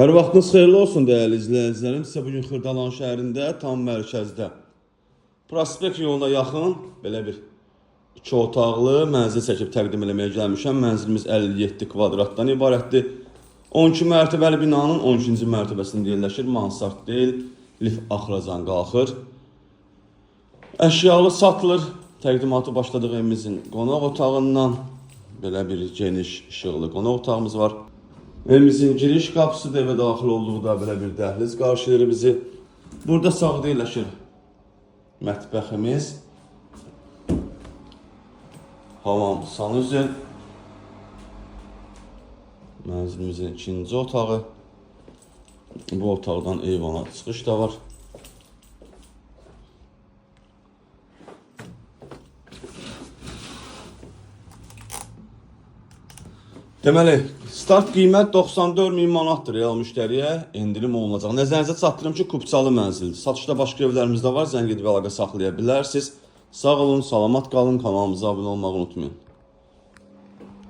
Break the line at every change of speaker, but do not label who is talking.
Hər vaxtınız xeyirli olsun dəyərli izləyicilərim. Sizə bugün Xırdalan şəhərində, tam mərkəzdə, prospekt yoluna yaxın belə bir 2 otaqlı mənzil çəkib təqdim eləməyə gəlmişəm. Mənzilimiz 57 kvadratdan ibarətdir. 12 mərtəbəli binanın 12-ci mərtəbəsində yerləşir. Mansard deyil, lift axıracan qalxır. Əşyalı satılır. Təqdimatı başladıq evimizin qonaq otağından. Belə bir geniş işıqlı qonaq otağımız var. Evimizin giriş qapısı da evə daxil olduğunda belə bir dəhliz qarşılayır bizi. Burada sağda yerləşir mətbəximiz. Hamam, sanuzel. Mənzilimizin ikinci otağı. Bu otaqdan eyvana çıxış da var. Deməli, start qiymət 94.000 manatdır real müştəriyə endirim olunacaq. Nəzərinizə çatdırım ki, Kupçalı mənzildir. Satışda başqa evlərimizdə var, zəng edib əlaqə saxlaya bilərsiniz. Sağ olun, salamat qalın, kanalımıza abunə olmağı unutmayın.